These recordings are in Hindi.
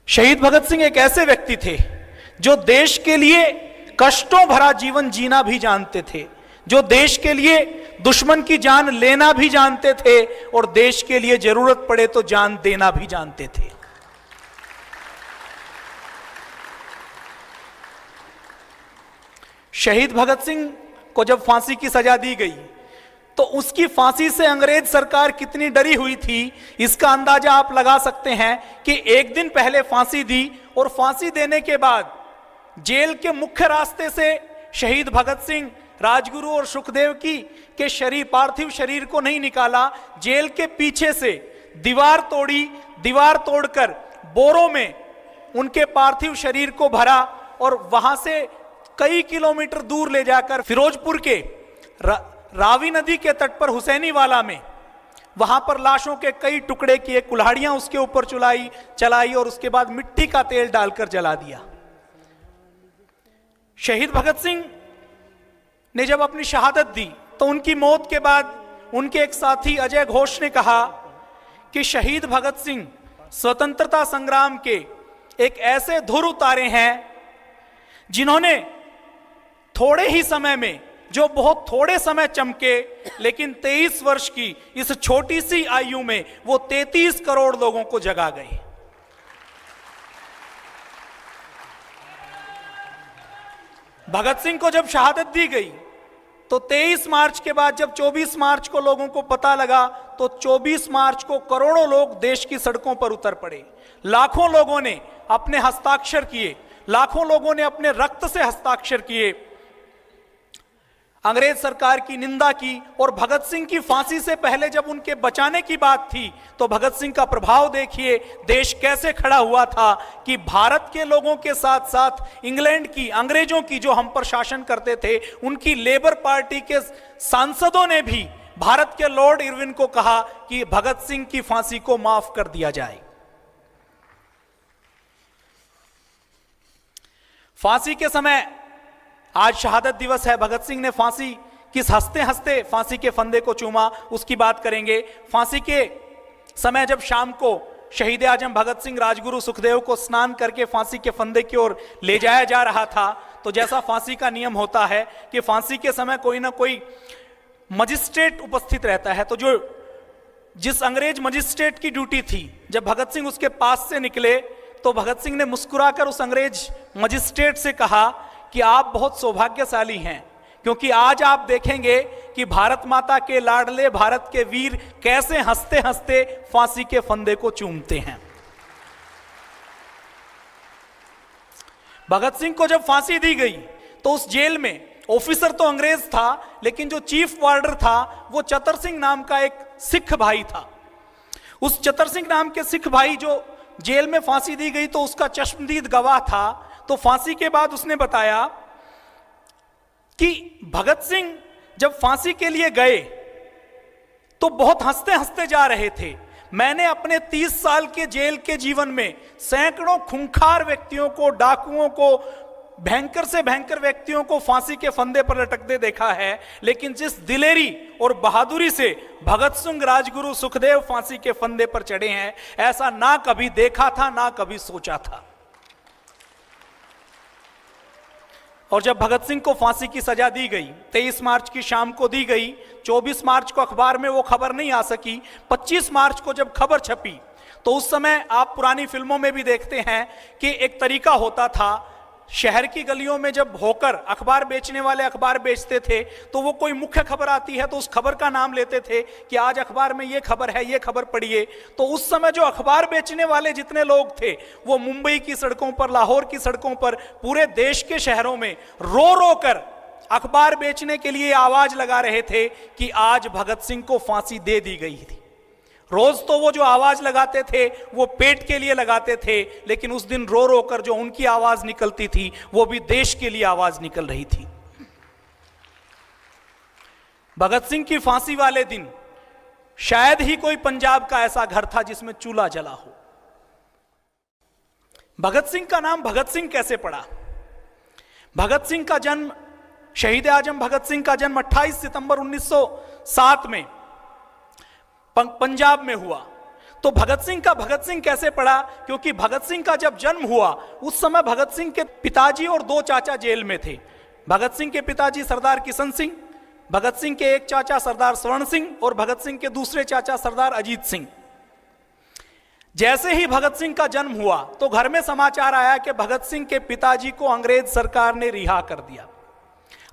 शहीद भगत सिंह एक ऐसे व्यक्ति थे जो देश के लिए कष्टों भरा जीवन जीना भी जानते थे, जो देश के लिए दुश्मन की जान लेना भी जानते थे और देश के लिए जरूरत पड़े तो जान देना भी जानते थे। शहीद भगत सिंह को जब फांसी की सजा दी गई तो उसकी फांसी से अंग्रेज सरकार कितनी डरी हुई थी, इसका अंदाजा आप लगा सकते हैं कि एक दिन पहले फांसी दी और फांसी देने के बाद जेल के मुख्य रास्ते से शहीद भगत सिंह, राजगुरु और सुखदेव के शरीर, पार्थिव शरीर को नहीं निकाला, जेल के पीछे से दीवार तोड़ी, दीवार तोड़कर बोरों में उनके पार्थिव शरीर को भरा और वहां से कई किलोमीटर दूर ले जाकर फिरोजपुर के रावी नदी के तट पर हुसैनीवाला में वहां पर लाशों के कई टुकड़े किए, कुल्हाड़ियां उसके ऊपर चलाई और उसके बाद मिट्टी का तेल डालकर जला दिया। शहीद भगत सिंह ने जब अपनी शहादत दी तो उनकी मौत के बाद उनके एक साथी अजय घोष ने कहा कि शहीद भगत सिंह स्वतंत्रता संग्राम के एक ऐसे धुर उतारे हैं जिन्होंने थोड़े ही समय में, जो बहुत थोड़े समय चमके, लेकिन 23 वर्ष की इस छोटी सी आयु में वो 33 करोड़ लोगों को जगा गए। भगत सिंह को जब शहादत दी गई तो 23 मार्च के बाद जब 24 मार्च को लोगों को पता लगा तो 24 मार्च को करोड़ों लोग देश की सड़कों पर उतर पड़े। लाखों लोगों ने अपने हस्ताक्षर किए, लाखों लोगों ने अपने रक्त से हस्ताक्षर किए, अंग्रेज सरकार की निंदा की। और भगत सिंह की फांसी से पहले जब उनके बचाने की बात थी तो भगत सिंह का प्रभाव देखिए, देश कैसे खड़ा हुआ था कि भारत के लोगों के साथ साथ इंग्लैंड की, अंग्रेजों की जो हम पर शासन करते थे, उनकी लेबर पार्टी के सांसदों ने भी भारत के लॉर्ड इरविन को कहा कि भगत सिंह की फांसी को माफ कर दिया जाए। फांसी के समय, आज शहादत दिवस है, भगत सिंह ने फांसी किस हंसते हंसते फांसी के फंदे को चूमा, उसकी बात करेंगे। फांसी के समय जब शाम को शहीद आजम भगत सिंह, राजगुरु सुखदेव को स्नान करके फांसी के फंदे की ओर ले जाया जा रहा था तो जैसा फांसी का नियम होता है कि फांसी के समय कोई ना कोई मजिस्ट्रेट उपस्थित रहता है, तो जिस अंग्रेज मजिस्ट्रेट की ड्यूटी थी, जब भगत सिंह उसके पास से निकले तो भगत सिंह ने मुस्कुराकर उस अंग्रेज मजिस्ट्रेट से कहा कि आप बहुत सौभाग्यशाली हैं, क्योंकि आज आप देखेंगे कि भारत माता के लाडले, भारत के वीर कैसे हंसते हंसते फांसी के फंदे को चूमते हैं। भगत सिंह को जब फांसी दी गई तो उस जेल में ऑफिसर तो अंग्रेज था, लेकिन जो चीफ वार्डर था वो चतर सिंह नाम का एक सिख भाई था। उस चतर सिंह नाम के सिख भाई जो जेल में फांसी दी गई तो उसका चश्मदीद गवाह था। तो फांसी के बाद उसने बताया कि भगत सिंह जब फांसी के लिए गए तो बहुत हंसते हंसते जा रहे थे। मैंने अपने 30 साल के जेल के जीवन में सैकड़ों खूंखार व्यक्तियों को, डाकुओं को, भयंकर से भयंकर व्यक्तियों को फांसी के फंदे पर लटकते देखा है, लेकिन जिस दिलेरी और बहादुरी से भगत सिंह, राजगुरु, सुखदेव फांसी के फंदे पर चढ़े हैं, ऐसा ना कभी देखा था, ना कभी सोचा था। और जब भगत सिंह को फांसी की सजा दी गई, 23 मार्च की शाम को दी गई, 24 मार्च को अखबार में वो खबर नहीं आ सकी, 25 मार्च को जब खबर छपी तो उस समय आप पुरानी फिल्मों में भी देखते हैं कि एक तरीका होता था, शहर की गलियों में जब होकर अखबार बेचने वाले अखबार बेचते थे तो वो कोई मुख्य खबर आती है तो उस खबर का नाम लेते थे कि आज अखबार में ये खबर है, ये खबर पढ़िए। तो उस समय जो अखबार बेचने वाले जितने लोग थे वो मुंबई की सड़कों पर, लाहौर की सड़कों पर, पूरे देश के शहरों में रो रो कर अखबार बेचने के लिए आवाज लगा रहे थे कि आज भगत सिंह को फांसी दे दी गई थी। रोज तो वो जो आवाज लगाते थे वो पेट के लिए लगाते थे, लेकिन उस दिन रो रो कर जो उनकी आवाज निकलती थी वो भी देश के लिए आवाज निकल रही थी। भगत सिंह की फांसी वाले दिन शायद ही कोई पंजाब का ऐसा घर था जिसमें चूल्हा जला हो। भगत सिंह का नाम भगत सिंह कैसे पड़ा? भगत सिंह का जन्म, शहीद आजम भगत सिंह का जन्म 28 सितंबर 1907 में पंजाब में हुआ। तो भगत सिंह का भगत सिंह कैसे पड़ा? क्योंकि भगत सिंह का जब जन्म हुआ उस समय भगत सिंह के पिताजी और दो चाचा जेल में थे। भगत सिंह के पिताजी सरदार किशन सिंह, भगत सिंह के एक चाचा सरदार स्वर्ण सिंह और भगत सिंह के दूसरे चाचा सरदार अजीत सिंह। जैसे ही भगत सिंह का जन्म हुआ तो घर में समाचार आया कि भगत सिंह के पिताजी को अंग्रेज सरकार ने रिहा कर दिया।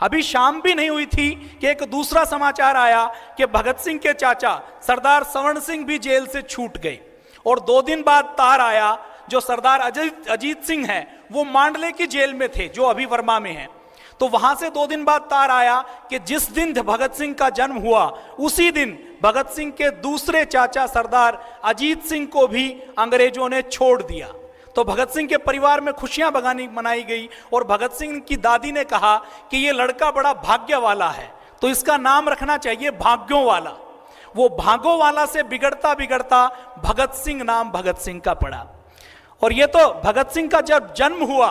अभी शाम भी नहीं हुई थी कि एक दूसरा समाचार आया कि भगत सिंह के चाचा सरदार स्वर्ण सिंह भी जेल से छूट गए। और 2 दिन बाद तार आया, जो सरदार अजीत सिंह हैं वो मांडले की जेल में थे जो अभी वर्मा में है। तो वहां से 2 दिन बाद तार आया कि जिस दिन भगत सिंह का जन्म हुआ उसी दिन भगत सिंह के दूसरे चाचा सरदार अजीत सिंह को भी अंग्रेजों ने छोड़ दिया। तो भगत सिंह के परिवार में खुशियां मनाई गई और भगत सिंह की दादी ने कहा कि ये लड़का बड़ा भाग्य वाला है, तो इसका नाम रखना चाहिए भाग्यों वाला। वो भागों वाला से बिगड़ता बिगड़ता भगत सिंह नाम भगत सिंह का पड़ा। और ये तो भगत सिंह का जब जन्म हुआ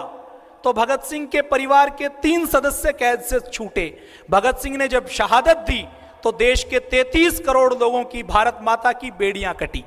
तो भगत सिंह के परिवार के 3 सदस्य कैद से छूटे। भगत सिंह ने जब शहादत दी तो देश के 33 करोड़ लोगों की, भारत माता की बेड़ियां कटी।